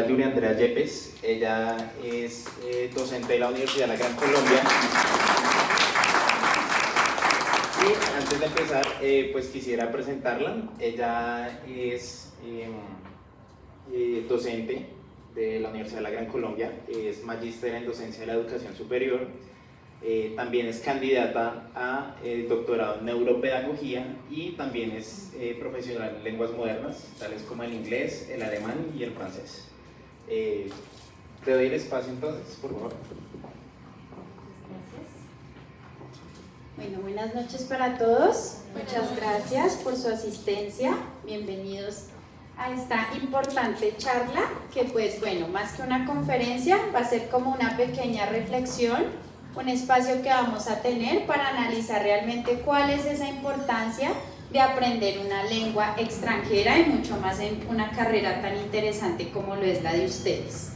señora Julia Andrea Yepes. Ella es docente de la Universidad de la Gran Colombia. Y antes de empezar, pues quisiera presentarla. Ella es docente de la Universidad de la Gran Colombia, es magíster en docencia de la educación superior. También es candidata a doctorado en neuropedagogía y también es profesional en lenguas modernas, tales como el inglés, el alemán y el francés. Te doy el espacio entonces, por favor. Gracias. Bueno, buenas noches para todos. Muchas gracias por su asistencia. Bienvenidos a esta importante charla que, pues bueno, más que una conferencia, va a ser como una pequeña reflexión, un espacio que vamos a tener para analizar realmente cuál es esa importancia de aprender una lengua extranjera y mucho más en una carrera tan interesante como lo es la de ustedes.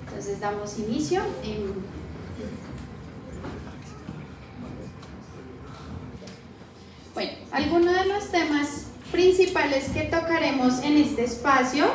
Entonces damos inicio. Bueno, algunos de los temas principales que tocaremos en este espacio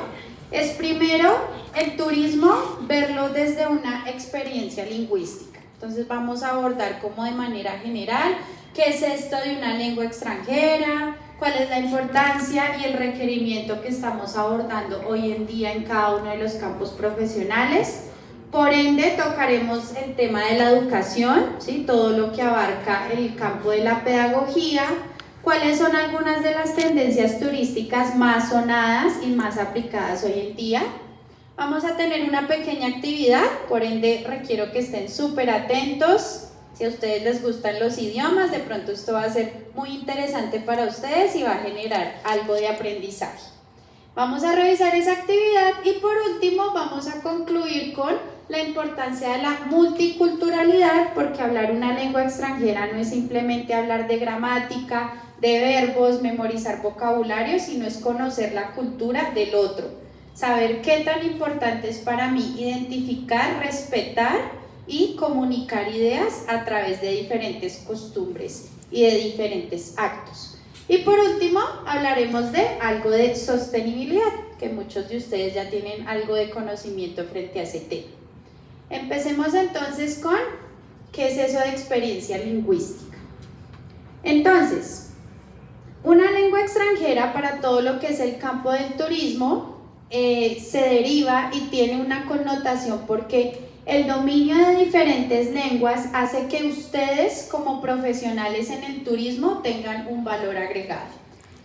es primero el turismo, verlo desde una experiencia lingüística. Entonces vamos a abordar como de manera general qué es esto de una lengua extranjera, cuál es la importancia y el requerimiento que estamos abordando hoy en día en cada uno de los campos profesionales. Por ende, tocaremos el tema de la educación, ¿sí? Todo lo que abarca el campo de la pedagogía, cuáles son algunas de las tendencias turísticas más sonadas y más aplicadas hoy en día. Vamos a tener una pequeña actividad, por ende requiero que estén súper atentos. Si a ustedes les gustan los idiomas, de pronto esto va a ser muy interesante para ustedes y va a generar algo de aprendizaje. Vamos a revisar esa actividad y por último vamos a concluir con la importancia de la multiculturalidad, porque hablar una lengua extranjera no es simplemente hablar de gramática, de verbos, memorizar vocabulario, sino es conocer la cultura del otro. Saber qué tan importante es para mí identificar, respetar y comunicar ideas a través de diferentes costumbres y de diferentes actos. Y por último, hablaremos de algo de sostenibilidad, que muchos de ustedes ya tienen algo de conocimiento frente a ese tema. Empecemos entonces con ¿qué es eso de experiencia lingüística? Entonces, una lengua extranjera para todo lo que es el campo del turismo se deriva y tiene una connotación porque el dominio de diferentes lenguas hace que ustedes como profesionales en el turismo tengan un valor agregado.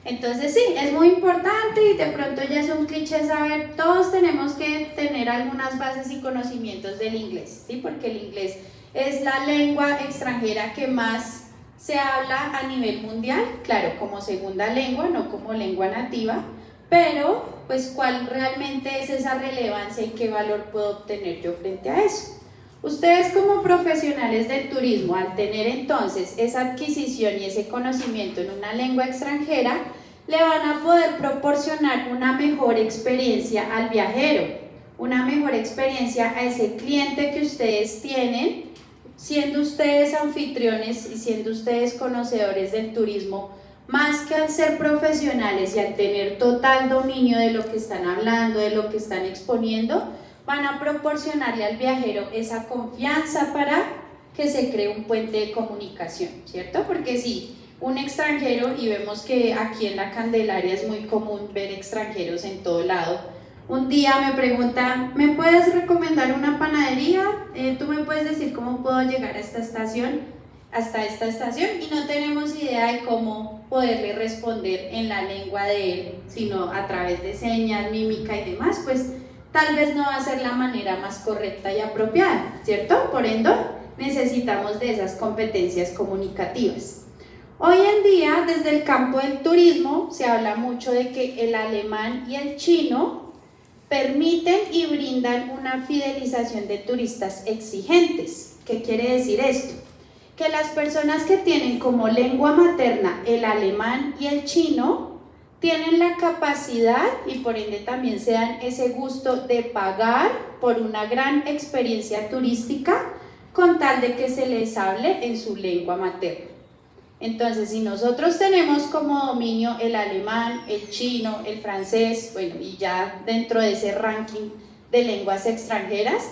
Entonces sí, es muy importante y de pronto ya es un cliché saber, todos tenemos que tener algunas bases y conocimientos del inglés, ¿sí? Porque el inglés es la lengua extranjera que más se habla a nivel mundial, claro, como segunda lengua, no como lengua nativa, pero pues cuál realmente es esa relevancia y qué valor puedo obtener yo frente a eso. Ustedes como profesionales del turismo, al tener entonces esa adquisición y ese conocimiento en una lengua extranjera, le van a poder proporcionar una mejor experiencia al viajero, una mejor experiencia a ese cliente que ustedes tienen, siendo ustedes anfitriones y siendo ustedes conocedores del turismo. Más que al ser profesionales y al tener total dominio de lo que están hablando, de lo que están exponiendo, van a proporcionarle al viajero esa confianza para que se cree un puente de comunicación, ¿cierto? Porque si un extranjero, y vemos que aquí en la Candelaria es muy común ver extranjeros en todo lado, un día me pregunta, ¿me puedes recomendar una panadería? ¿Tú me puedes decir cómo puedo llegar a esta estación? Hasta esta estación, y no tenemos idea de cómo poderle responder en la lengua de él, sino a través de señas, mímica y demás, pues tal vez no va a ser la manera más correcta y apropiada, ¿cierto? Por ende, necesitamos de esas competencias comunicativas. Hoy en día, desde el campo del turismo, se habla mucho de que el alemán y el chino permiten y brindan una fidelización de turistas exigentes. ¿Qué quiere decir esto? Que las personas que tienen como lengua materna el alemán y el chino tienen la capacidad y por ende también se dan ese gusto de pagar por una gran experiencia turística con tal de que se les hable en su lengua materna. Entonces, si nosotros tenemos como dominio el alemán, el chino, el francés, bueno, y ya dentro de ese ranking de lenguas extranjeras,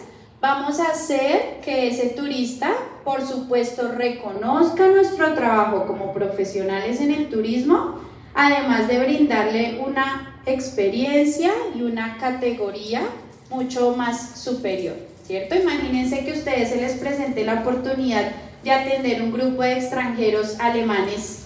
vamos a hacer que ese turista, por supuesto, reconozca nuestro trabajo como profesionales en el turismo, además de brindarle una experiencia y una categoría mucho más superior, ¿cierto? Imagínense que a ustedes se les presente la oportunidad de atender un grupo de extranjeros alemanes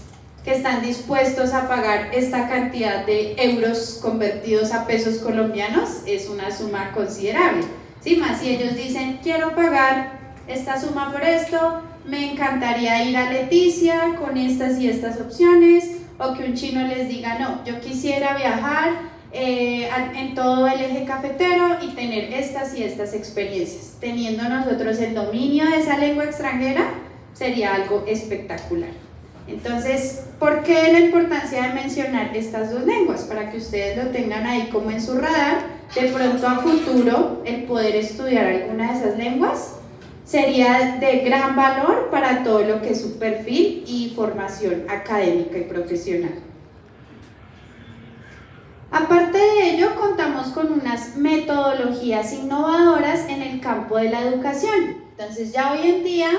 que están dispuestos a pagar esta cantidad de euros convertidos a pesos colombianos. Es una suma considerable, ¿sí? Más si ellos dicen, quiero pagar esta suma por esto, me encantaría ir a Leticia con estas y estas opciones, o que un chino les diga, no, yo quisiera viajar en todo el eje cafetero y tener estas y estas experiencias. Teniendo nosotros el dominio de esa lengua extranjera, sería algo espectacular. Entonces, ¿por qué la importancia de mencionar estas dos lenguas? Para que ustedes lo tengan ahí como en su radar. De pronto a futuro, el poder estudiar alguna de esas lenguas sería de gran valor para todo lo que es su perfil y formación académica y profesional. Aparte de ello, contamos con unas metodologías innovadoras en el campo de la educación. Entonces, ya hoy en día,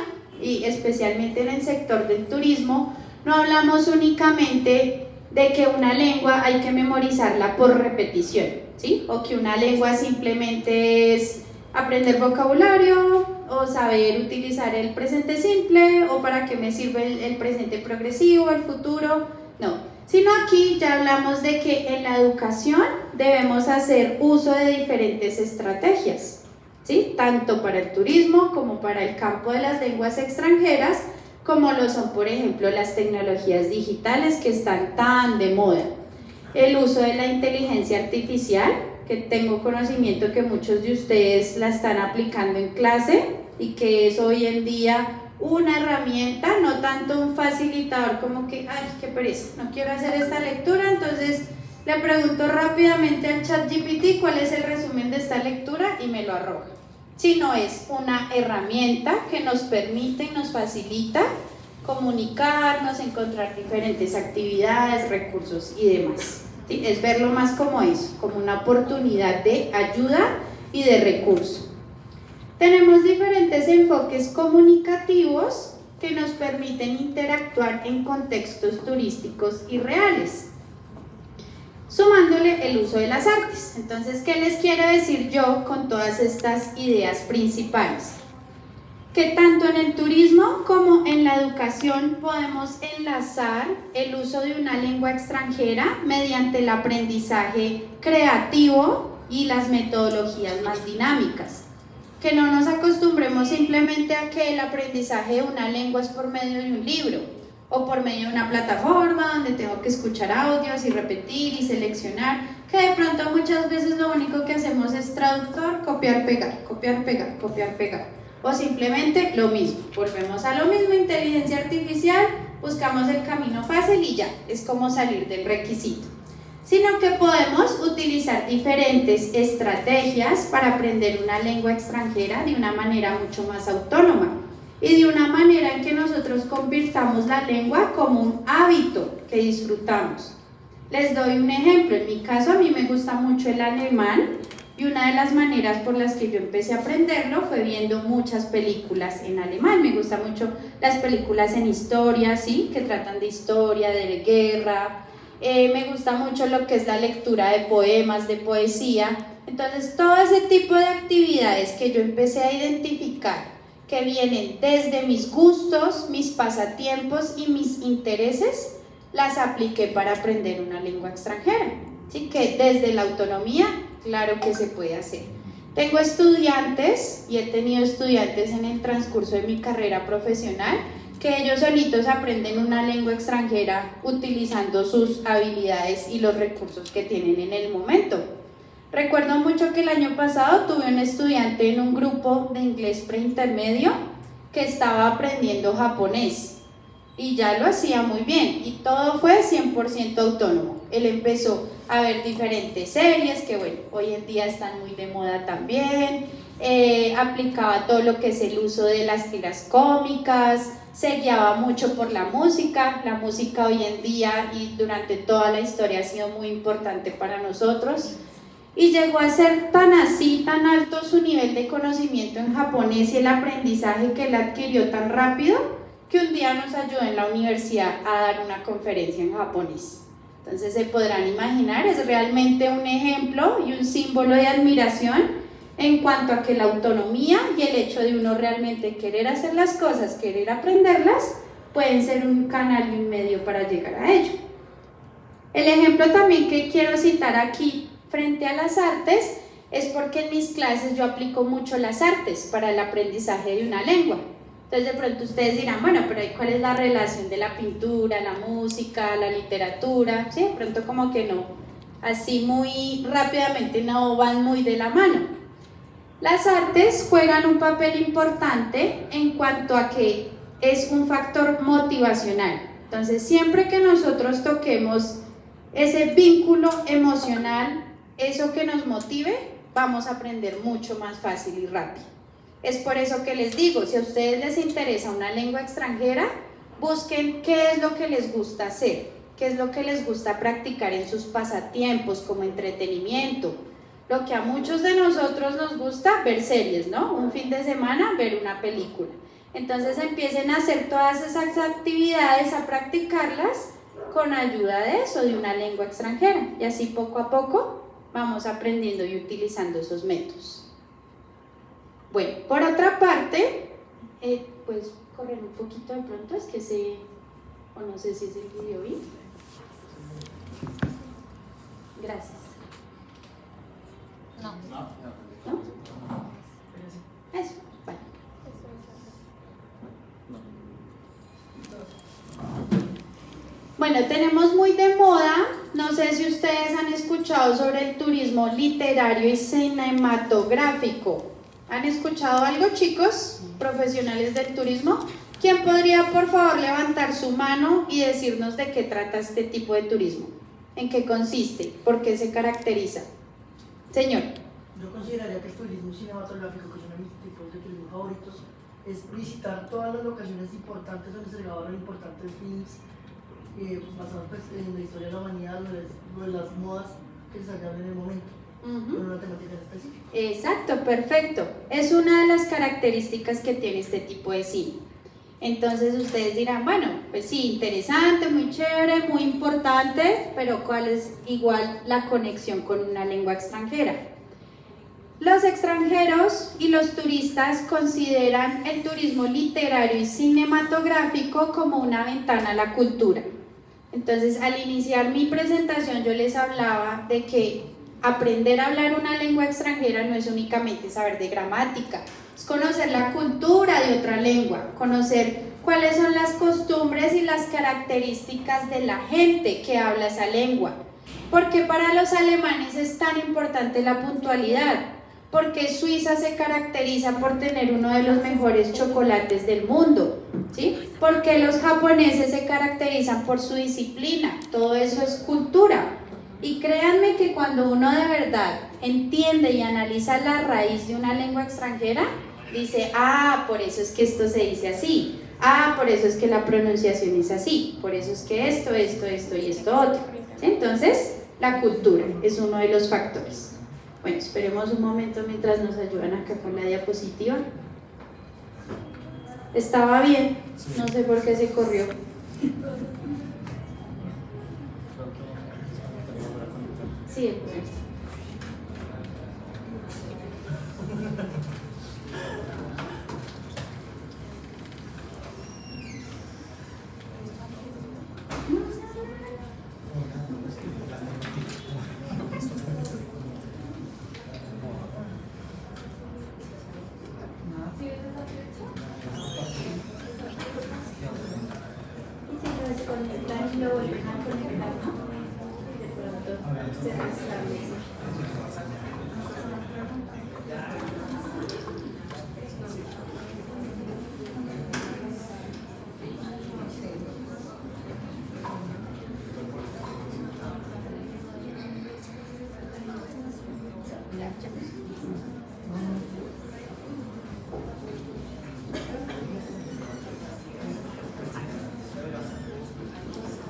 y especialmente en el sector del turismo, no hablamos únicamente de que una lengua hay que memorizarla por repetición, ¿sí? O que una lengua simplemente es aprender vocabulario o saber utilizar el presente simple o para qué me sirve el presente progresivo, el futuro, no. Sino aquí ya hablamos de que en la educación debemos hacer uso de diferentes estrategias, ¿sí? Tanto para el turismo como para el campo de las lenguas extranjeras, como lo son, por ejemplo, las tecnologías digitales que están tan de moda. El uso de la inteligencia artificial, que tengo conocimiento que muchos de ustedes la están aplicando en clase y que es hoy en día una herramienta, no tanto un facilitador como que, ay, qué pereza, no quiero hacer esta lectura, entonces le pregunto rápidamente al ChatGPT cuál es el resumen de esta lectura y me lo arroja. Sino es una herramienta que nos permite y nos facilita comunicarnos, encontrar diferentes actividades, recursos y demás. ¿Sí? Es verlo más como eso, como una oportunidad de ayuda y de recurso. Tenemos diferentes enfoques comunicativos que nos permiten interactuar en contextos turísticos y reales, sumándole el uso de las artes. Entonces, ¿qué les quiero decir yo con todas estas ideas principales? Que tanto en el turismo como en la educación podemos enlazar el uso de una lengua extranjera mediante el aprendizaje creativo y las metodologías más dinámicas. Que no nos acostumbremos simplemente a que el aprendizaje de una lengua es por medio de un libro o por medio de una plataforma donde tengo que escuchar audios y repetir y seleccionar, que de pronto muchas veces lo único que hacemos es traductor, copiar, pegar, copiar, pegar, copiar, pegar, o simplemente lo mismo, volvemos a lo mismo, inteligencia artificial, buscamos el camino fácil y ya, es como salir del requisito. Sino que podemos utilizar diferentes estrategias para aprender una lengua extranjera de una manera mucho más autónoma y de una manera en que nosotros convirtamos la lengua como un hábito que disfrutamos. Les doy un ejemplo. En mi caso, a mí me gusta mucho el alemán y una de las maneras por las que yo empecé a aprenderlo fue viendo muchas películas en alemán. Me gustan mucho las películas en historia, ¿sí? Que tratan de historia, de guerra. Me gusta mucho lo que es la lectura de poemas, de poesía. Entonces, todo ese tipo de actividades que yo empecé a identificar, que vienen desde mis gustos, mis pasatiempos y mis intereses, las apliqué para aprender una lengua extranjera. Así que desde la autonomía, claro que se puede hacer. Tengo estudiantes y he tenido estudiantes en el transcurso de mi carrera profesional que ellos solitos aprenden una lengua extranjera utilizando sus habilidades y los recursos que tienen en el momento. Recuerdo mucho que el año pasado tuve un estudiante en un grupo de inglés preintermedio que estaba aprendiendo japonés y ya lo hacía muy bien y todo fue 100% autónomo. Él empezó a ver diferentes series que bueno, hoy en día están muy de moda también, aplicaba todo lo que es el uso de las tiras cómicas, se guiaba mucho por la música hoy en día y durante toda la historia ha sido muy importante para nosotros. y llegó a ser tan así, tan alto su nivel de conocimiento en japonés y el aprendizaje que él adquirió tan rápido, que un día nos ayudó en la universidad a dar una conferencia en japonés. Entonces se podrán imaginar, es realmente un ejemplo y un símbolo de admiración en cuanto a que la autonomía y el hecho de uno realmente querer hacer las cosas, querer aprenderlas, pueden ser un canal y un medio para llegar a ello. El ejemplo también que quiero citar aquí frente a las artes es porque en mis clases yo aplico mucho las artes para el aprendizaje de una lengua. Entonces de pronto ustedes dirán, bueno, pero ¿cuál es la relación de la pintura, la música, la literatura? ¿Sí? De pronto como que no, así muy rápidamente no van muy de la mano. Las artes juegan un papel importante en cuanto a que es un factor motivacional. Entonces siempre que nosotros toquemos ese vínculo emocional, eso que nos motive, vamos a aprender mucho más fácil y rápido. Es por eso que les digo, si a ustedes les interesa una lengua extranjera, busquen qué es lo que les gusta hacer, qué es lo que les gusta practicar en sus pasatiempos como entretenimiento. Lo que a muchos de nosotros nos gusta, ver series, ¿no? Un fin de semana, ver una película. Entonces empiecen a hacer todas esas actividades, a practicarlas con ayuda de eso, de una lengua extranjera. Y así poco a poco vamos aprendiendo y utilizando esos métodos. Bueno, por otra parte, pues correr un poquito de pronto, es que o no sé si se video bien. Gracias. No. ¿No? Eso, vale. Bueno, tenemos muy de moda, no sé si ustedes han escuchado sobre el turismo literario y cinematográfico. ¿Han escuchado algo, chicos, profesionales del turismo? ¿Quién podría, por favor, levantar su mano y decirnos de qué trata este tipo de turismo? ¿En qué consiste? ¿Por qué se caracteriza? Señor. Yo consideraría que el turismo cinematográfico, que es uno de mis tipos de turismo favoritos, es visitar todas las locaciones importantes donde se grabaron importantes films basados pues, en la historia de la humanidad o de las modas que se sacaron en el momento, con una temática específica. Exacto, perfecto. Es una de las características que tiene este tipo de cine. Entonces ustedes dirán, bueno, pues sí, interesante, muy chévere, muy importante, pero ¿cuál es igual la conexión con una lengua extranjera? Los extranjeros y los turistas consideran el turismo literario y cinematográfico como una ventana a la cultura. Entonces, al iniciar mi presentación yo les hablaba de que aprender a hablar una lengua extranjera no es únicamente saber de gramática, es conocer la cultura de otra lengua, conocer cuáles son las costumbres y las características de la gente que habla esa lengua. ¿Por qué para los alemanes es tan importante la puntualidad? Porque Suiza se caracteriza por tener uno de los mejores chocolates del mundo, ¿sí? Porque los japoneses se caracterizan por su disciplina, todo eso es cultura. Y créanme que cuando uno de verdad entiende y analiza la raíz de una lengua extranjera, dice, ah, por eso es que esto se dice así, ah, por eso es que la pronunciación es así, por eso es que esto y esto otro. ¿Sí? Entonces, la cultura es uno de los factores. Bueno, esperemos un momento mientras nos ayudan acá con la diapositiva. Estaba bien, no sé por qué se corrió. Sí, pues. Lo vuelven a conectar, ¿no? De pronto se restablece.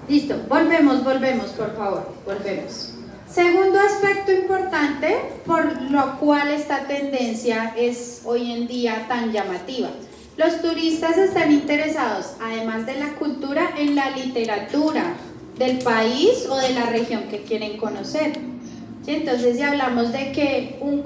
Listo, volvemos, por favor, volvemos. Segundo aspecto importante por lo cual esta tendencia es hoy en día tan llamativa. Los turistas están interesados, además de la cultura, en la literatura del país o de la región que quieren conocer. ¿Sí? Entonces, si hablamos de que un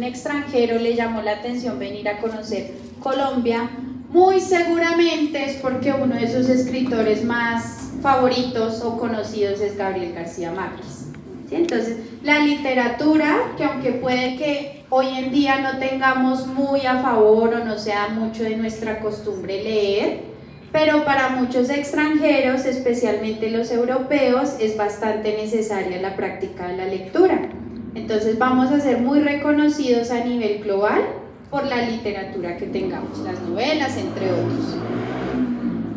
extranjero le llamó la atención venir a conocer Colombia, muy seguramente es porque uno de sus escritores más favoritos o conocidos es Gabriel García Márquez. ¿Sí? Entonces, la literatura, que aunque puede que hoy en día no tengamos muy a favor o no sea mucho de nuestra costumbre leer, pero para muchos extranjeros, especialmente los europeos, es bastante necesaria la práctica de la lectura. Entonces vamos a ser muy reconocidos a nivel global por la literatura que tengamos, las novelas, entre otros.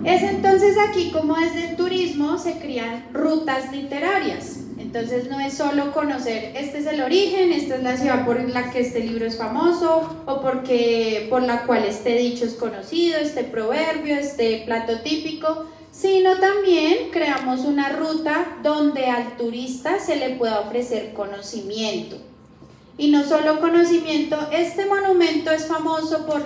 Es entonces aquí como desde el turismo se crean rutas literarias. Entonces no es solo conocer, este es el origen, esta es la ciudad por la que este libro es famoso o por la cual este dicho es conocido, este proverbio, este plato típico, sino también creamos una ruta donde al turista se le pueda ofrecer conocimiento. Y no solo conocimiento, este monumento es famoso por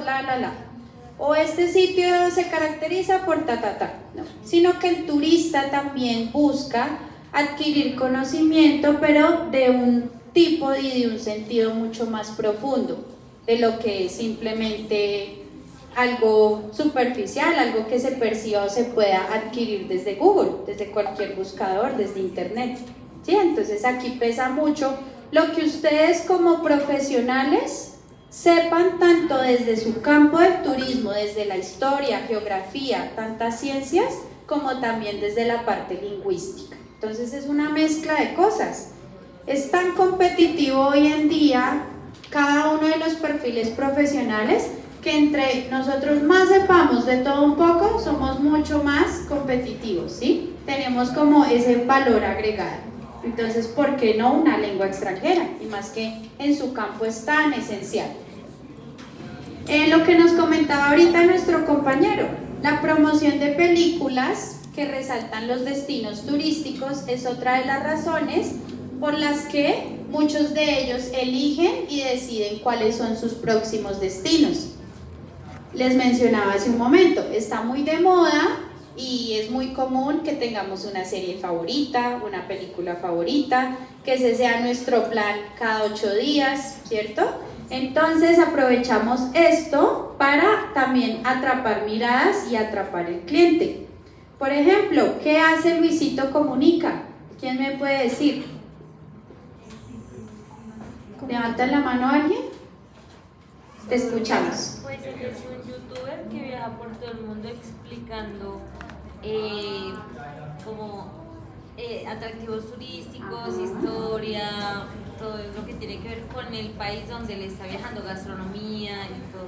o este sitio se caracteriza por no, sino que el turista también busca adquirir conocimiento, pero de un tipo y de un sentido mucho más profundo de lo que es simplemente algo superficial, algo que se perciba o se pueda adquirir desde Google, desde cualquier buscador, desde internet. ¿Sí? Entonces aquí pesa mucho lo que ustedes como profesionales sepan tanto desde su campo del turismo, desde la historia, geografía, tantas ciencias, como también desde la parte lingüística. Entonces es una mezcla de cosas. Es tan competitivo hoy en día cada uno de los perfiles profesionales que entre nosotros más sepamos de todo un poco, somos mucho más competitivos, ¿sí? Tenemos como ese valor agregado. Entonces, ¿por qué no una lengua extranjera? Y más que en su campo es tan esencial. Lo que nos comentaba ahorita nuestro compañero, la promoción de películas que resaltan los destinos turísticos es otra de las razones por las que muchos de ellos eligen y deciden cuáles son sus próximos destinos. Les mencionaba hace un momento, está muy de moda y es muy común que tengamos una serie favorita, una película favorita, que ese sea nuestro plan cada 8 días, ¿cierto? Entonces aprovechamos esto para también atrapar miradas y atrapar el cliente. Por ejemplo, ¿qué hace Luisito Comunica? ¿Quién me puede decir? ¿Levanta la mano a alguien? Te escuchamos. Pues él es un youtuber que viaja por todo el mundo explicando atractivos turísticos, historia, todo lo que tiene que ver con el país donde él está viajando, gastronomía y todo.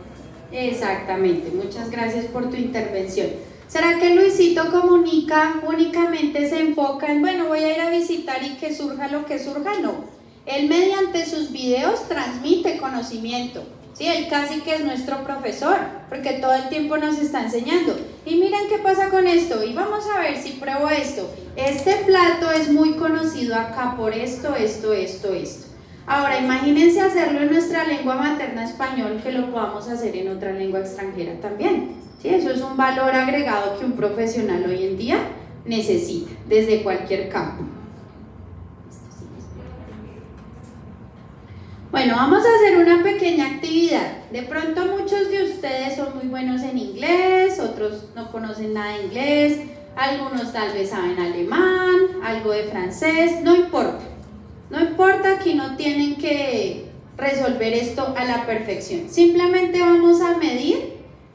Exactamente, muchas gracias por tu intervención. ¿Será que Luisito Comunica únicamente se enfoca en, bueno, voy a ir a visitar y que surja lo que surja? No, él mediante sus videos transmite conocimiento. Sí, él casi que es nuestro profesor, porque todo el tiempo nos está enseñando. Y miren qué pasa con esto, y vamos a ver si pruebo esto. Este plato es muy conocido acá por esto. Ahora, imagínense hacerlo en nuestra lengua materna español, que lo podamos hacer en otra lengua extranjera también. Sí, eso es un valor agregado que un profesional hoy en día necesita, desde cualquier campo. Bueno, vamos a hacer una pequeña actividad. De pronto muchos de ustedes son muy buenos en inglés, otros no conocen nada de inglés, algunos tal vez saben alemán, algo de francés, no importa. No importa, aquí no tienen que resolver esto a la perfección. Simplemente vamos a medir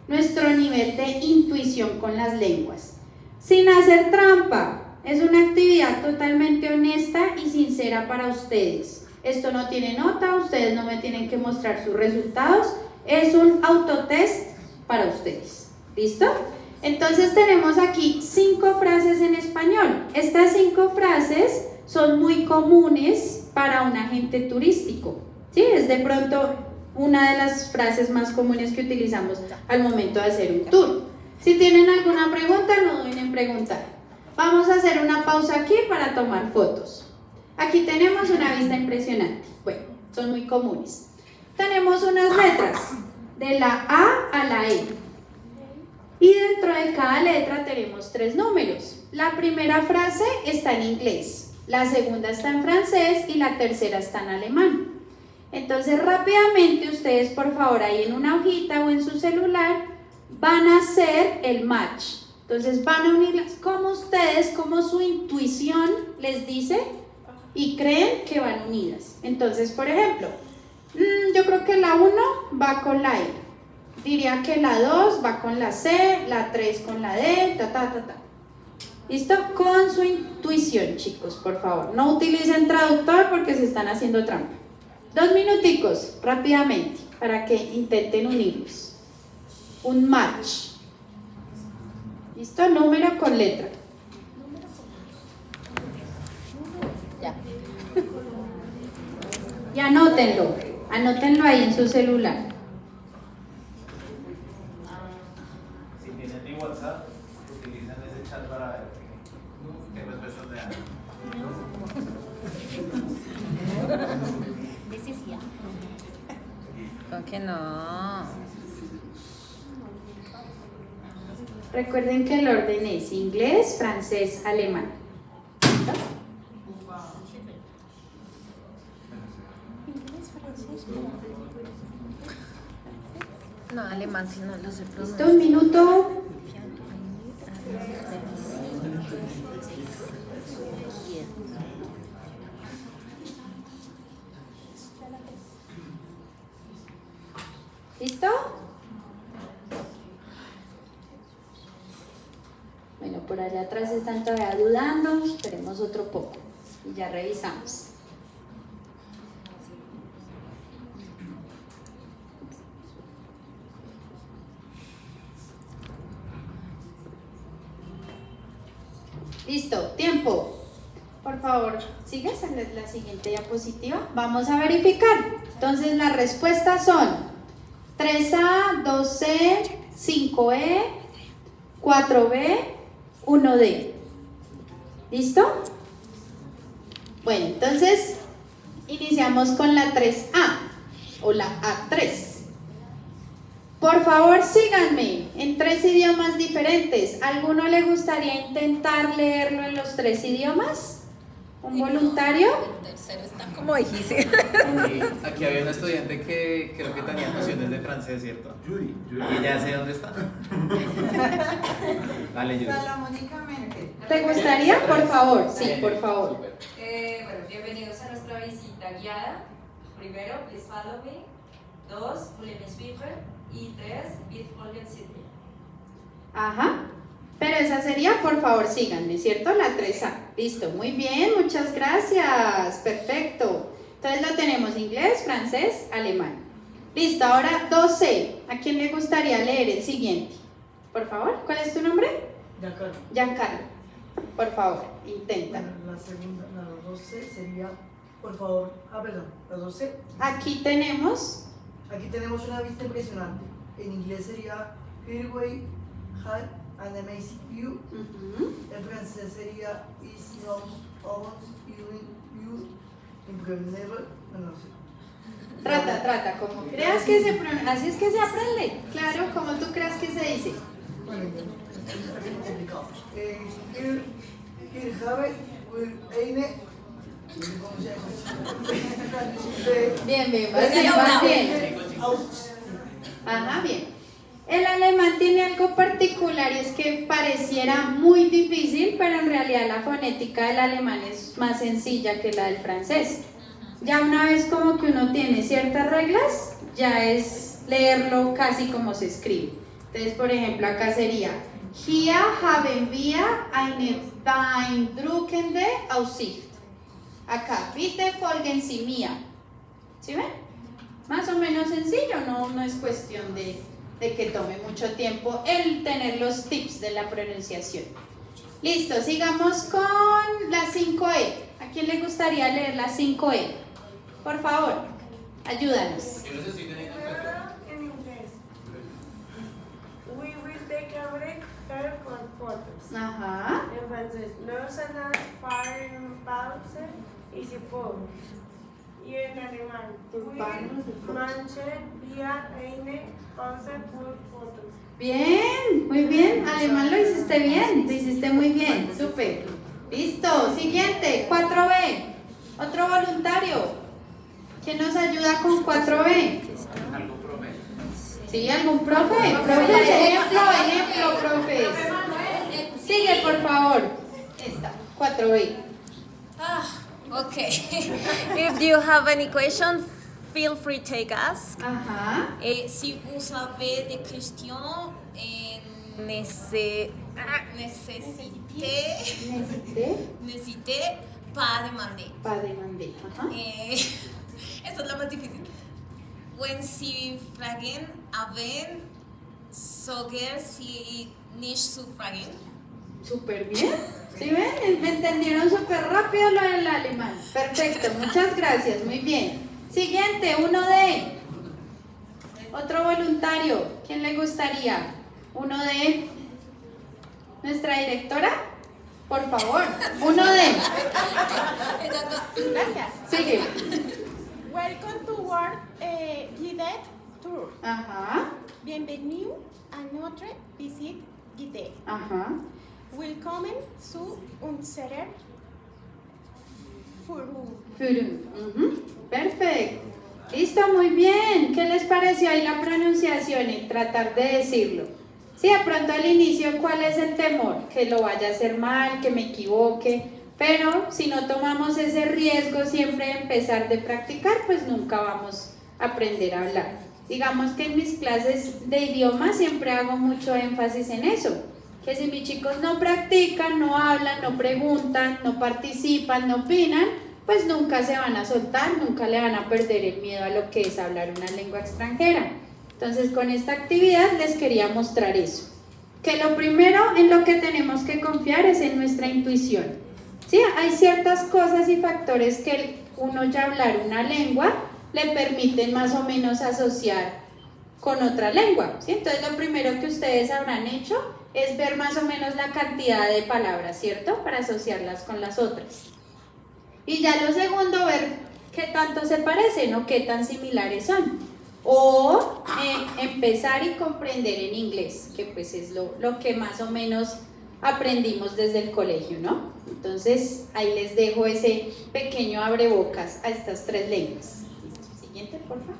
nuestro nivel de intuición con las lenguas. Sin hacer trampa, es una actividad totalmente honesta y sincera para ustedes. Esto no tiene nota, ustedes no me tienen que mostrar sus resultados, es un autotest para ustedes. ¿Listo? Entonces tenemos aquí 5 frases en español. Estas 5 frases son muy comunes para un agente turístico. ¿Sí? Es de pronto una de las frases más comunes que utilizamos al momento de hacer un tour. Si tienen alguna pregunta, no duden en preguntar. Vamos a hacer una pausa aquí para tomar fotos. Aquí tenemos una vista impresionante. Bueno, son muy comunes. Tenemos unas letras, de la A a la E. Y dentro de cada letra tenemos 3 números. La primera frase está en inglés, la segunda está en francés y la tercera está en alemán. Entonces rápidamente ustedes, por favor, ahí en una hojita o en su celular van a hacer el match. Entonces van a unirlas como ustedes, como su intuición les dice y creen que van unidas. Entonces, por ejemplo, yo creo que la 1 va con la E. Diría que la 2 va con la C, la 3 con la D, ¿Listo? Con su intuición, chicos, por favor. No utilicen traductor porque se están haciendo trampa. 2 minuticos, rápidamente, para que intenten unirlos. Un match. ¿Listo? Número con letra. Ya. Y anótenlo. Anótenlo ahí en su celular. Si tienen mi WhatsApp, utilizan ese chat para ver qué respuestas me dan. ¿Con que no? Recuerden que el orden es inglés, francés, alemán. No, alemán si no lo sé ¿Listo? pronunciar. Un minuto. ¿Listo? Bueno, por allá atrás están todavía dudando. Esperemos otro poco y ya revisamos. Listo, tiempo. Por favor, ¿sigues en la siguiente diapositiva? Vamos a verificar. Entonces las respuestas son 3A, 2C, 5E, 4B, 1D. ¿Listo? Bueno, entonces iniciamos con la 3A o la A3. Por favor, síganme en 3 idiomas diferentes. ¿Alguno le gustaría intentar leerlo en los 3 idiomas? ¿Un voluntario? El tercero está como difícil. Aquí había una estudiante que creo que tenía nociones de francés, ¿cierto? Yuri. Y ya sé dónde está. Vale, Yuri. Salomónicamente. ¿Te gustaría? Por favor, sí, por favor. Bueno, bienvenidos a nuestra visita guiada. Primero, please follow me. 2, voulez me suivre. Y 3, bitte folgen Sie mir. Ajá. Pero esa sería, por favor, síganme, ¿cierto? La 3A. Listo, muy bien, muchas gracias. Perfecto. Entonces lo tenemos inglés, francés, alemán. Listo, ahora 2C. ¿A quién le gustaría leer el siguiente? Por favor, ¿cuál es tu nombre? Giancarlo. Giancarlo. Por favor, intenta. Bueno, la segunda, la 12 sería, por favor, perdón, la 12. Aquí tenemos, Aquí tenemos una vista impresionante. En inglés sería Here we had an amazing view. En francés sería Is not almost you impregnable. Bueno, no sé. trata, como creas que se pronuncia, así es que se aprende. Claro, como tú creas que se dice. Bueno, es complicado. Here have will eine. ¿Cómo se llama? Bien, vas bien. Ajá, bien. El alemán tiene algo particular y es que pareciera muy difícil, pero en realidad la fonética del alemán es más sencilla que la del francés. Ya una vez como que uno tiene ciertas reglas, ya es leerlo casi como se escribe. Entonces, por ejemplo, acá sería Hier haben wir eine beeindruckende Aussicht. Acá, bitte folgen Sie mir. ¿Sí ven? Más o menos sencillo, no es cuestión de que tome mucho tiempo el tener los tips de la pronunciación. Listo, sigamos con la 5E. ¿A quién le gustaría leer la 5E? Por favor, ayúdanos. Yo los estoy teniendo en cuenta. En inglés. We will take a break here for photos. Ajá. En francés, no usa nada para un pause y se puede. Y en alemán, manche, via, eine, pause, full photos. Bien, muy bien. Alemán lo hiciste bien, lo hiciste muy bien. Súper. Listo. Siguiente, 4B. Otro voluntario. ¿Quién nos ayuda con 4B? ¿Sí? ¿Algún profe? Profe, ejemplo, profes. Sigue, por favor. Esta, 4B. Okay. If you have any question, feel free to ask. Ajá. Si vous avez des questions, n'hésitez pas à demander. Pas demander. Ajá. Esto es lo más difícil. Wenn Sie fragen, haben, sagen Sie nicht zu fragen. Súper bien. ¿Sí ven? Me entendieron súper rápido lo del alemán. Perfecto, muchas gracias, muy bien. Siguiente, 1D. Otro voluntario. ¿Quién le gustaría? 1D. ¿Nuestra directora? Por favor, 1D. Gracias. Sigue. Welcome to World Guided Tour. Ajá, Bienvenido a notre visite guidée. ajá. Willkommen zu unserer Führung. Führung. Ujú. Perfecto. Listo, muy bien. ¿Qué les pareció ahí la pronunciación y tratar de decirlo? Sí, de pronto al inicio, ¿cuál es el temor? Que lo vaya a hacer mal, que me equivoque. Pero si no tomamos ese riesgo siempre de empezar de practicar, pues nunca vamos a aprender a hablar. Digamos que en mis clases de idioma siempre hago mucho énfasis en eso. Que si mis chicos no practican, no hablan, no preguntan, no participan, no opinan, pues nunca se van a soltar, nunca le van a perder el miedo a lo que es hablar una lengua extranjera. Entonces con esta actividad les quería mostrar eso. Que lo primero en lo que tenemos que confiar es en nuestra intuición. Sí, hay ciertas cosas y factores que uno ya hablar una lengua le permiten más o menos asociar con otra lengua, ¿sí? Entonces lo primero que ustedes habrán hecho es ver más o menos la cantidad de palabras, ¿cierto? Para asociarlas con las otras. Y ya lo segundo, ver qué tanto se parecen o qué tan similares son. O empezar y comprender en inglés, que pues es lo que más o menos aprendimos desde el colegio, ¿no? Entonces ahí les dejo ese pequeño abrebocas a estas tres lenguas. ¿Listo? Siguiente, por favor.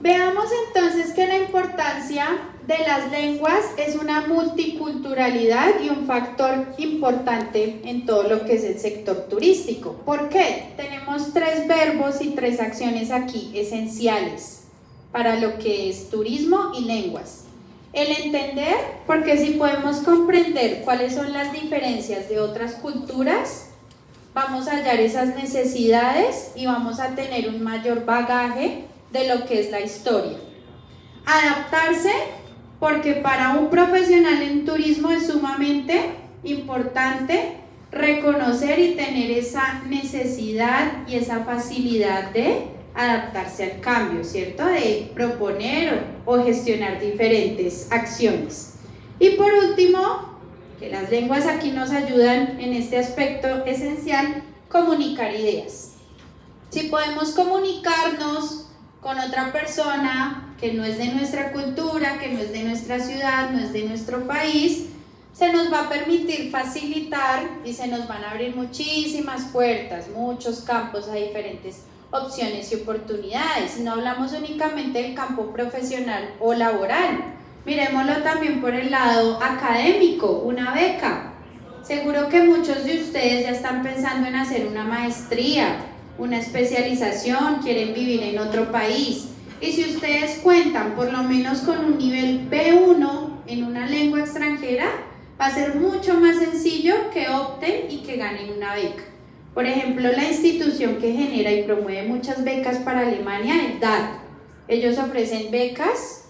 Veamos entonces que la importancia de las lenguas es una multiculturalidad y un factor importante en todo lo que es el sector turístico. ¿Por qué? Tenemos 3 verbos y 3 acciones aquí esenciales para lo que es turismo y lenguas. El entender, porque si podemos comprender cuáles son las diferencias de otras culturas, vamos a hallar esas necesidades y vamos a tener un mayor bagaje de lo que es la historia. Adaptarse, porque para un profesional en turismo es sumamente importante reconocer y tener esa necesidad y esa facilidad de adaptarse al cambio, ¿cierto? De proponer o gestionar diferentes acciones. Y por último, que las lenguas aquí nos ayudan en este aspecto esencial, comunicar ideas. Si podemos comunicarnos con otra persona que no es de nuestra cultura, que no es de nuestra ciudad, no es de nuestro país, se nos va a permitir facilitar y se nos van a abrir muchísimas puertas, muchos campos a diferentes opciones y oportunidades. No hablamos únicamente del campo profesional o laboral, miremoslo también por el lado académico, una beca. Seguro que muchos de ustedes ya están pensando en hacer una maestría, una especialización, quieren vivir en otro país. Y si ustedes cuentan por lo menos con un nivel B1 en una lengua extranjera, va a ser mucho más sencillo que opten y que ganen una beca. Por ejemplo, la institución que genera y promueve muchas becas para Alemania es DAAD. Ellos ofrecen becas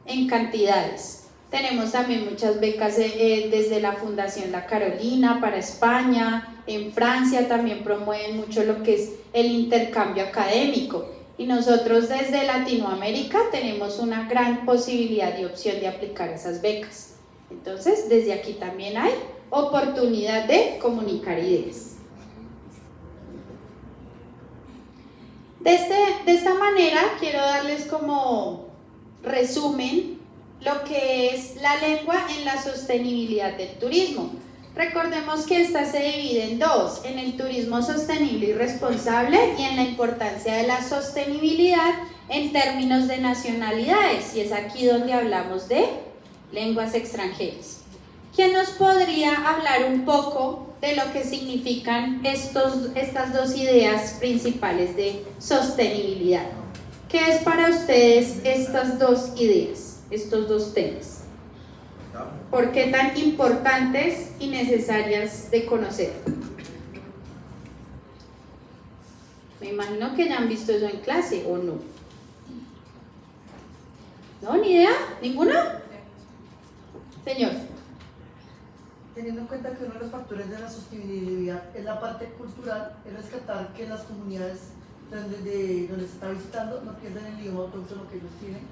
en cantidades. Tenemos también muchas becas desde la Fundación La Carolina para España. En Francia también promueven mucho lo que es el intercambio académico. Y nosotros desde Latinoamérica tenemos una gran posibilidad y opción de aplicar esas becas. Entonces, desde aquí también hay oportunidad de comunicar ideas. De esta manera quiero darles como resumen lo que es la lengua en la sostenibilidad del turismo. Recordemos que esta se divide en dos, en el turismo sostenible y responsable y en la importancia de la sostenibilidad en términos de nacionalidades, y es aquí donde hablamos de lenguas extranjeras. ¿Quién nos podría hablar un poco de lo que significan estas dos ideas principales de sostenibilidad? ¿Qué es para ustedes estas dos ideas, estos dos temas? ¿Por qué tan importantes y necesarias de conocer? Me imagino que ya han visto eso en clase, ¿o no? ¿No? ¿Ni idea? ¿Ninguna? Señor. Teniendo en cuenta que uno de los factores de la sostenibilidad es la parte cultural, es rescatar que las comunidades donde se está visitando no pierdan el idioma autóctono que ellos tienen,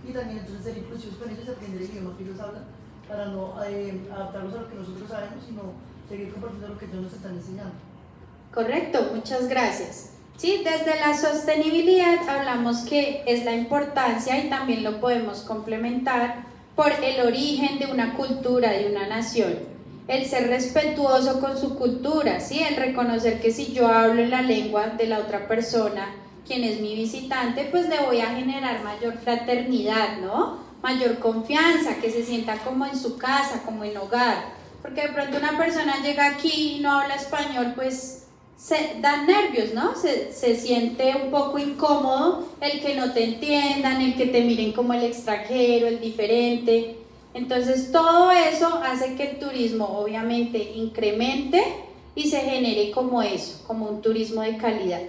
y también entonces ser inclusivos con ellos y aprender el idioma que ellos hablan para no adaptarnos a lo que nosotros sabemos, sino seguir compartiendo lo que ellos nos están enseñando. Correcto, muchas gracias. Sí, desde la sostenibilidad hablamos que es la importancia, y también lo podemos complementar por el origen de una cultura, de una nación, el ser respetuoso con su cultura, ¿sí? El reconocer que si yo hablo en la lengua de la otra persona, quien es mi visitante, pues le voy a generar mayor fraternidad, ¿no? Mayor confianza, que se sienta como en su casa, como en hogar, porque de pronto una persona llega aquí y no habla español, pues se dan nervios, ¿no? Se siente un poco incómodo el que no te entiendan, el que te miren como el extranjero, el diferente. Entonces todo eso hace que el turismo obviamente incremente y se genere como eso, como un turismo de calidad.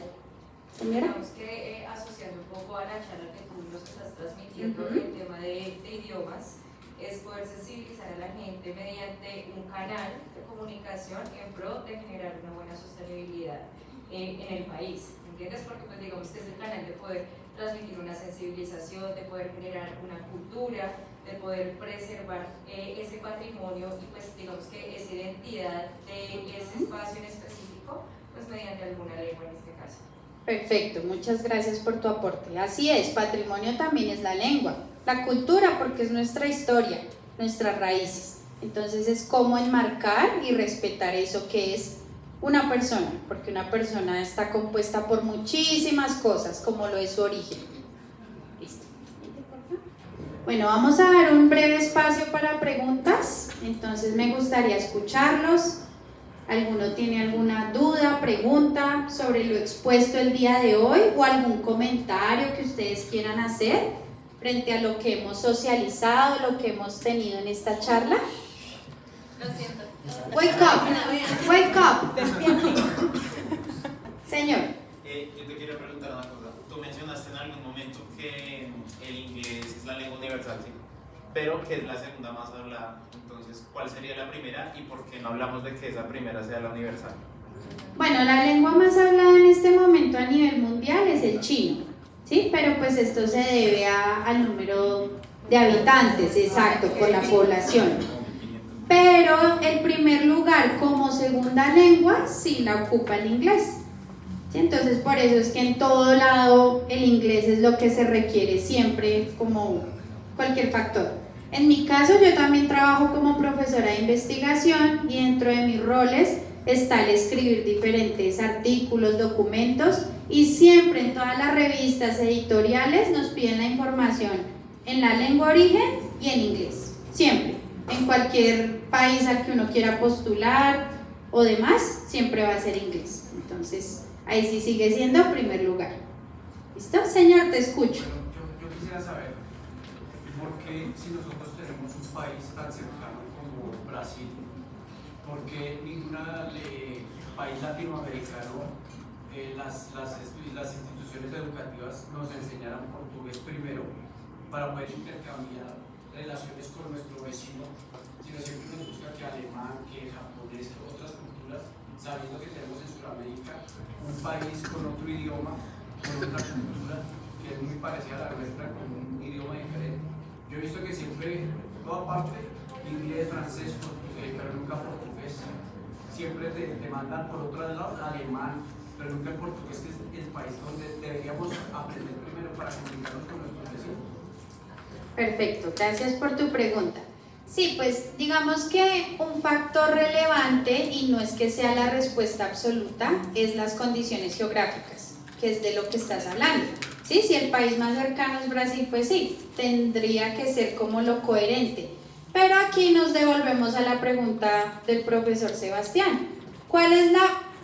Señora. Digamos que asociando un poco a la charla que tú nos estás transmitiendo, el tema de idiomas es poder sensibilizar a la gente mediante un canal de comunicación en pro de generar una buena sostenibilidad en el país, ¿entiendes? Porque pues digamos que es el canal de poder transmitir una sensibilización, de poder generar una cultura, de poder preservar ese patrimonio y pues digamos que esa identidad de ese espacio en específico, pues mediante alguna lengua en este caso. Perfecto, muchas gracias por tu aporte. Así es, patrimonio también es la lengua, la cultura, porque es nuestra historia, nuestras raíces. Entonces es cómo enmarcar y respetar eso que es una persona, porque una persona está compuesta por muchísimas cosas, como lo es su origen. Listo. Bueno, vamos a dar un breve espacio para preguntas, entonces me gustaría escucharlos. ¿Alguno tiene alguna duda, pregunta sobre lo expuesto el día de hoy o algún comentario que ustedes quieran hacer frente a lo que hemos socializado, lo que hemos tenido en esta charla? Lo siento. Wake up, wake up, despierte. Señor. Yo te quiero preguntar una cosa. Tú mencionaste en algún momento que el inglés es la lengua universal, ¿sí? Pero que es la segunda más hablada. Entonces, ¿cuál sería la primera y por qué no hablamos de que esa primera sea la universal? Bueno, la lengua más hablada en este momento a nivel mundial es el chino, ¿sí? Pero pues esto se debe al número de habitantes, exacto, por la población. Pero el primer lugar como segunda lengua sí la ocupa el inglés, ¿sí? Entonces por eso es que en todo lado el inglés es lo que se requiere siempre, como cualquier factor. En mi caso yo también trabajo como profesora de investigación y dentro de mis roles está el escribir diferentes artículos, documentos, y siempre en todas las revistas editoriales nos piden la información en la lengua origen y en inglés, siempre, en cualquier país al que uno quiera postular o demás, siempre va a ser inglés. Entonces ahí sí sigue siendo primer lugar. ¿Listo? Señor, te escucho. Yo quisiera saber por qué, si nosotros tenemos un país tan cercano como Brasil, ¿por qué ningún país latinoamericano, las instituciones educativas nos enseñaran portugués primero para poder intercambiar relaciones con nuestro vecino, sino siempre nos busca que alemán, que japonés, que otras culturas, sabiendo que tenemos en Sudamérica un país con otro idioma con otra cultura que es muy parecida a la nuestra, con un idioma diferente. Yo he visto que siempre, toda parte, inglés, francés, portugués, pero nunca portugués. Siempre te mandan por otro lado alemán, pero nunca el portugués, que es el país donde deberíamos aprender primero para comunicarnos con nuestros vecinos. Perfecto, gracias por tu pregunta. Sí, pues digamos que un factor relevante, y no es que sea la respuesta absoluta, es las condiciones geográficas, que es de lo que estás hablando. ¿Sí? Si el país más cercano es Brasil, pues sí, tendría que ser como lo coherente. Pero aquí nos devolvemos a la pregunta del profesor Sebastián. ¿Cuál es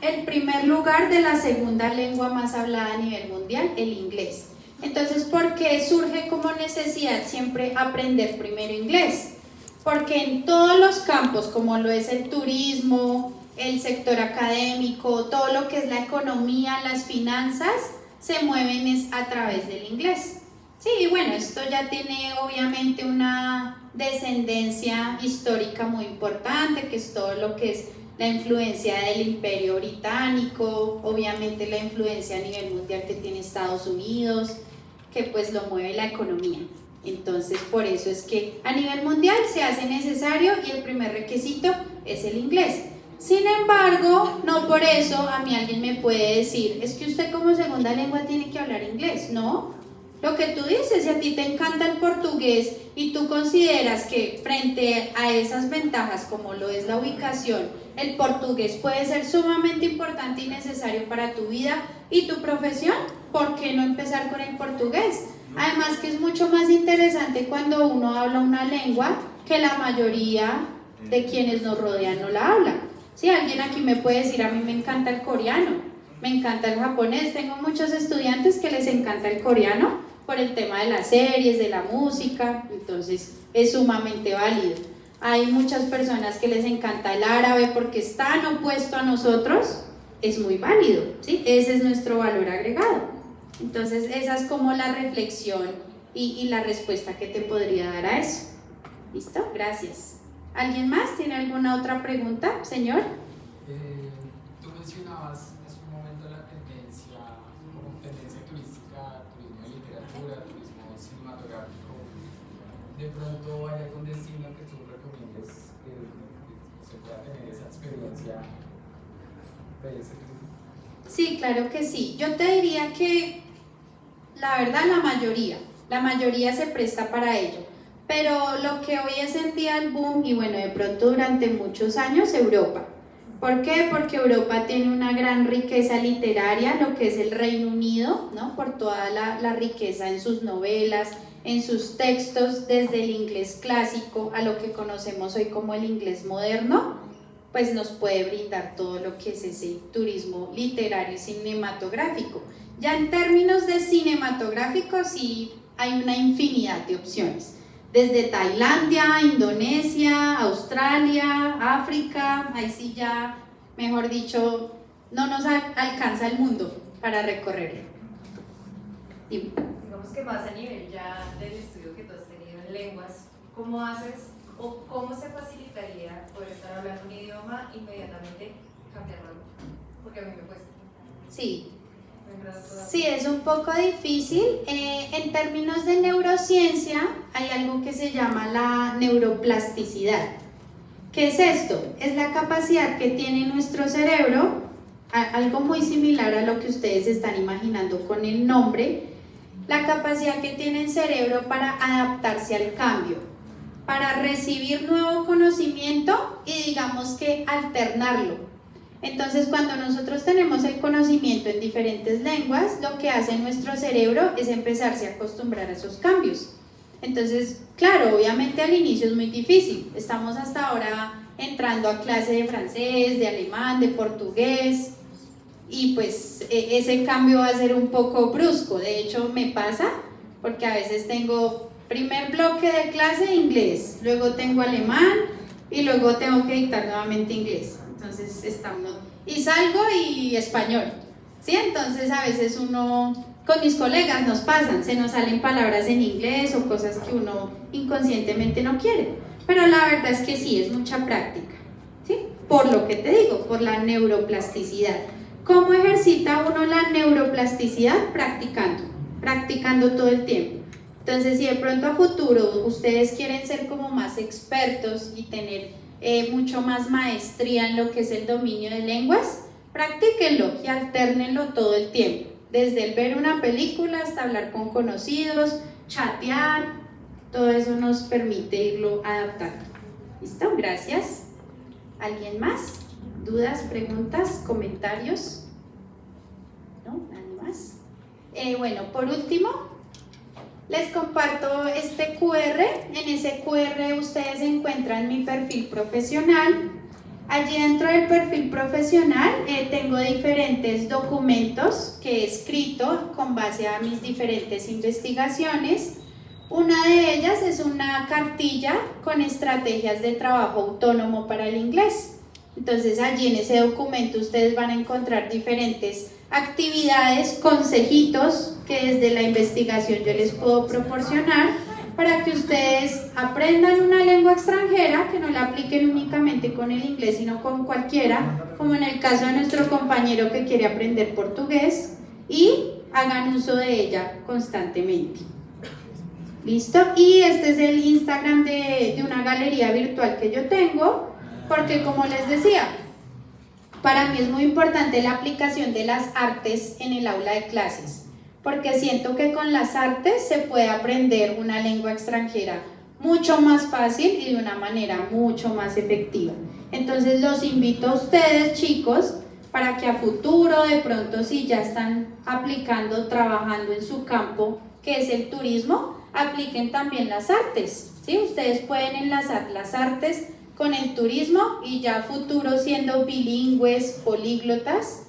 el primer lugar de la segunda lengua más hablada a nivel mundial? El inglés. Entonces, ¿por qué surge como necesidad siempre aprender primero inglés? Porque en todos los campos, como lo es el turismo, el sector académico, todo lo que es la economía, las finanzas, se mueven es a través del inglés. Sí, y bueno, esto ya tiene obviamente una descendencia histórica muy importante, que es todo lo que es la influencia del Imperio Británico, obviamente la influencia a nivel mundial que tiene Estados Unidos, que pues lo mueve la economía. Entonces, por eso es que a nivel mundial se hace necesario y el primer requisito es el inglés. Sin embargo, no por eso a mí alguien me puede decir, es que usted como segunda lengua tiene que hablar inglés. No, lo que tú dices, si a ti te encanta el portugués y tú consideras que frente a esas ventajas como lo es la ubicación, el portugués puede ser sumamente importante y necesario para tu vida y tu profesión, ¿por qué no empezar con el portugués? Además que es mucho más interesante cuando uno habla una lengua que la mayoría de quienes nos rodean no la hablan. Si alguien aquí me puede decir, a mí me encanta el coreano, me encanta el japonés, tengo muchos estudiantes que les encanta el coreano por el tema de las series, de la música, entonces es sumamente válido. Hay muchas personas que les encanta el árabe porque es tan opuesto a nosotros, es muy válido, ¿sí? Ese es nuestro valor agregado. Entonces esa es como la reflexión y la respuesta que te podría dar a eso. ¿Listo? Gracias. ¿Alguien más tiene alguna otra pregunta, señor? Tú mencionabas hace un momento la tendencia, como tendencia turística, turismo de literatura, turismo cinematográfico. De pronto hay algún destino que tú recomiendes que se pueda tener esa experiencia de ese turismo. Sí, claro que sí. Yo te diría que la verdad la mayoría se presta para ello. Pero lo que hoy es en día el boom, y bueno, de pronto durante muchos años, Europa. ¿Por qué? Porque Europa tiene una gran riqueza literaria, lo que es el Reino Unido, ¿no? Por toda la riqueza en sus novelas, en sus textos, desde el inglés clásico a lo que conocemos hoy como el inglés moderno, pues nos puede brindar todo lo que es ese turismo literario y cinematográfico. Ya en términos de cinematográfico sí hay una infinidad de opciones. Desde Tailandia, Indonesia, Australia, África, ahí sí ya, mejor dicho, no nos alcanza el mundo para recorrer. Dime. Digamos que más a nivel ya del estudio que tú has tenido en lenguas, ¿cómo haces o cómo se facilitaría poder estar hablando un idioma inmediatamente cambiarlo? Porque a mí me cuesta. Sí. Sí, es un poco difícil. En términos de neurociencia hay algo que se llama la neuroplasticidad. ¿Qué es esto? Es la capacidad que tiene nuestro cerebro, algo muy similar a lo que ustedes están imaginando con el nombre, la capacidad que tiene el cerebro para adaptarse al cambio, para recibir nuevo conocimiento y digamos que alternarlo. Entonces, cuando nosotros tenemos el conocimiento en diferentes lenguas, lo que hace nuestro cerebro es empezarse a acostumbrar a esos cambios. Entonces, claro, obviamente al inicio es muy difícil. Estamos hasta ahora entrando a clase de francés, de alemán, de portugués, y pues ese cambio va a ser un poco brusco. De hecho, me pasa porque a veces tengo primer bloque de clase inglés, luego tengo alemán y luego tengo que dictar nuevamente inglés. Entonces estamos, y salgo y español, ¿sí? Entonces a veces uno, con mis colegas nos pasan, se nos salen palabras en inglés o cosas que uno inconscientemente no quiere, pero la verdad es que sí, es mucha práctica, ¿sí? Por lo que te digo, por la neuroplasticidad. ¿Cómo ejercita uno la neuroplasticidad? Practicando todo el tiempo. Entonces, si de pronto a futuro ustedes quieren ser como más expertos y tener mucho más maestría en lo que es el dominio de lenguas, practíquenlo y alternenlo todo el tiempo. Desde el ver una película hasta hablar con conocidos, chatear, todo eso nos permite irlo adaptando. ¿Listo? Gracias. ¿Alguien más? ¿Dudas, preguntas, comentarios? ¿No? ¿Nadie más? Bueno, por último, les comparto este QR. En ese QR ustedes encuentran mi perfil profesional. Allí dentro del perfil profesional tengo diferentes documentos que he escrito con base a mis diferentes investigaciones. Una de ellas es una cartilla con estrategias de trabajo autónomo para el inglés. Entonces allí en ese documento ustedes van a encontrar diferentes actividades, consejitos que desde la investigación yo les puedo proporcionar para que ustedes aprendan una lengua extranjera, que no la apliquen únicamente con el inglés, sino con cualquiera, como en el caso de nuestro compañero que quiere aprender portugués, y hagan uso de ella constantemente. ¿Listo? Y este es el Instagram de una galería virtual que yo tengo, porque como les decía, para mí es muy importante la aplicación de las artes en el aula de clases, porque siento que con las artes se puede aprender una lengua extranjera mucho más fácil y de una manera mucho más efectiva. Entonces los invito a ustedes, chicos, para que a futuro, de pronto si ya están aplicando, trabajando en su campo, que es el turismo, apliquen también las artes, ¿sí? Ustedes pueden enlazar las artes con el turismo y ya a futuro, siendo bilingües, políglotas,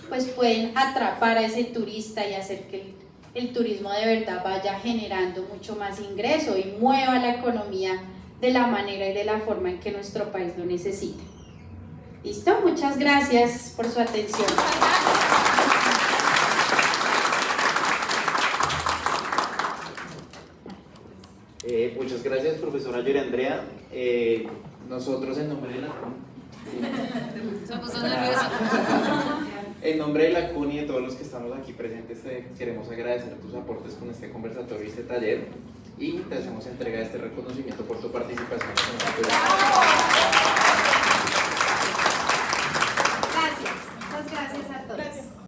pues pueden atrapar a ese turista y hacer que el turismo de verdad vaya generando mucho más ingreso y mueva la economía de la manera y de la forma en que nuestro país lo necesita. ¿Listo? Muchas gracias por su atención. Muchas gracias, profesora Yuri Andrea. Nosotros en nombre de la en nombre de la CUN y de todos los que estamos aquí presentes, queremos agradecer tus aportes con este conversatorio y este taller, y te hacemos entrega de este reconocimiento por tu